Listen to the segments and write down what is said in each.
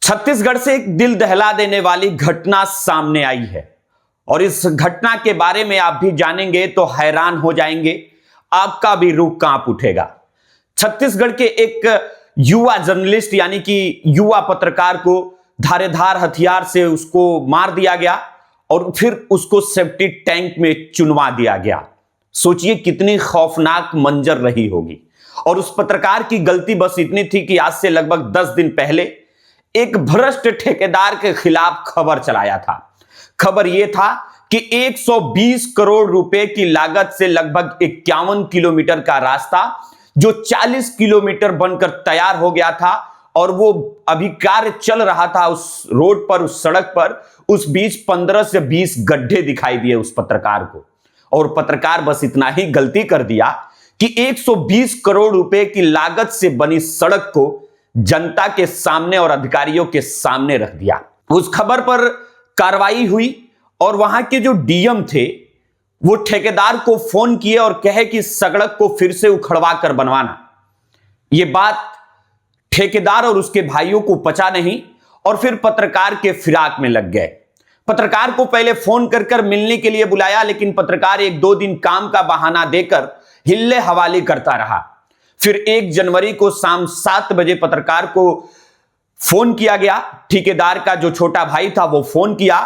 छत्तीसगढ़ से एक दिल दहला देने वाली घटना सामने आई है और इस घटना के बारे में आप भी जानेंगे तो हैरान हो जाएंगे, आपका भी रूह कांप उठेगा। छत्तीसगढ़ के एक युवा जर्नलिस्ट यानी कि युवा पत्रकार को धारेदार हथियार से उसको मार दिया गया और फिर उसको सेफ्टी टैंक में चुनवा दिया गया। सोचिए कितनी खौफनाक मंजर रही होगी। और उस पत्रकार की गलती बस इतनी थी कि आज से लगभग 10 दिन पहले एक भ्रष्ट ठेकेदार के खिलाफ खबर चलाया था। खबर यह था कि 120 करोड़ रुपए की लागत से लगभग 51 किलोमीटर का रास्ता जो 40 किलोमीटर बनकर तैयार हो गया था और वो अभी कार्य चल रहा था उस रोड पर, उस सड़क पर, उस बीच 15 से 20 गड्ढे दिखाई दिए उस पत्रकार को। और पत्रकार बस इतना ही गलती कर दिया कि 120 करोड़ रुपए की लागत से बनी सड़क को जनता के सामने और अधिकारियों के सामने रख दिया। उस खबर पर कार्रवाई हुई और वहां के जो डीएम थे वो ठेकेदार को फोन किए और कहे कि सड़क को फिर से उखड़वा कर बनवाना। यह बात ठेकेदार और उसके भाइयों को पचा नहीं और फिर पत्रकार के फिराक में लग गए। पत्रकार को पहले फोन कर मिलने के लिए बुलाया, लेकिन पत्रकार 1-2 दिन काम का बहाना देकर हिल्ले हवाले करता रहा। फिर 1 जनवरी को शाम 7 बजे पत्रकार को फोन किया गया। ठेकेदार का जो छोटा भाई था वो फोन किया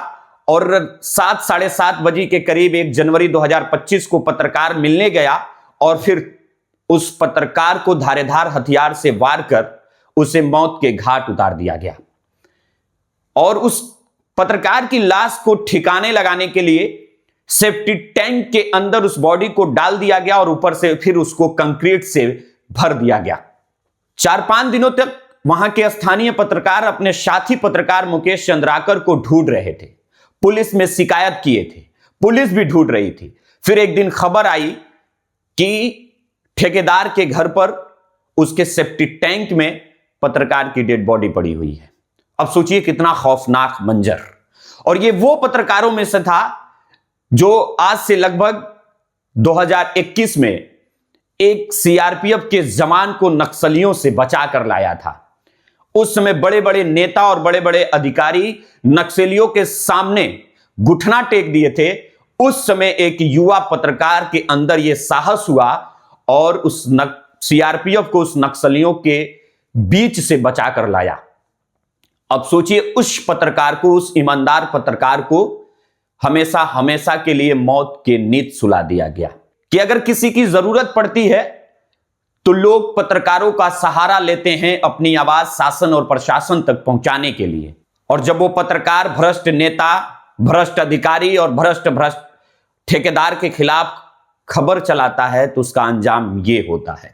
और 7 साढ़े 7 बजे के करीब 1 जनवरी 2025 को पत्रकार मिलने गया और फिर उस पत्रकार को धारेदार हथियार से वार कर उसे मौत के घाट उतार दिया गया। और उस पत्रकार की लाश को ठिकाने लगाने के लिए सेफ्टी टैंक के अंदर उस बॉडी को डाल दिया गया और ऊपर से फिर उसको कंक्रीट से भर दिया गया। 4-5 दिनों तक वहां के स्थानीय पत्रकार अपने साथी पत्रकार मुकेश चंद्राकर को ढूंढ रहे थे, पुलिस में शिकायत किए थे, पुलिस भी ढूंढ रही थी। फिर एक दिन खबर आई कि ठेकेदार के घर पर उसके सेफ्टी टैंक में पत्रकार की डेड बॉडी पड़ी हुई है। अब सोचिए कितना खौफनाक मंजर। और ये वो पत्रकारों में से था जो आज से लगभग 2021 में एक सीआरपीएफ के जवान को नक्सलियों से बचा कर लाया था। उस समय बड़े बड़े नेता और बड़े बड़े अधिकारी नक्सलियों के सामने घुटना टेक दिए थे। उस समय एक युवा पत्रकार के अंदर यह साहस हुआ और उस सीआरपीएफ को उस नक्सलियों के बीच से बचा कर लाया। अब सोचिए उस पत्रकार को, उस ईमानदार पत्रकार को हमेशा हमेशा के लिए मौत के नींद सुला दिया गया कि अगर किसी की जरूरत पड़ती है तो लोग पत्रकारों का सहारा लेते हैं अपनी आवाज शासन और प्रशासन तक पहुंचाने के लिए। और जब वो पत्रकार भ्रष्ट नेता, भ्रष्ट अधिकारी और भ्रष्ट ठेकेदार के खिलाफ खबर चलाता है तो उसका अंजाम ये होता है।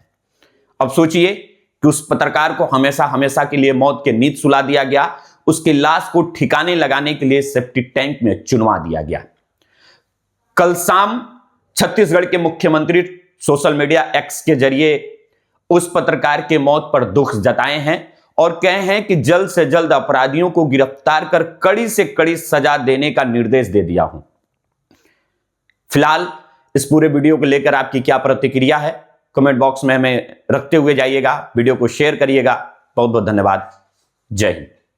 अब सोचिए कि उस पत्रकार को हमेशा हमेशा के लिए मौत के नींद सुला दिया गया, उसकी लाश को ठिकाने लगाने के लिए सेफ्टी टैंक में चुनवा दिया गया। कल शाम छत्तीसगढ़ के मुख्यमंत्री सोशल मीडिया एक्स के जरिए उस पत्रकार के मौत पर दुख जताए हैं और कहे हैं कि जल्द से जल्द अपराधियों को गिरफ्तार कर कड़ी से कड़ी सजा देने का निर्देश दे दिया हूं। फिलहाल इस पूरे वीडियो को लेकर आपकी क्या प्रतिक्रिया है, कमेंट बॉक्स में हमें रखते हुए जाइएगा। वीडियो को शेयर करिएगा। बहुत बहुत धन्यवाद। जय हिंद।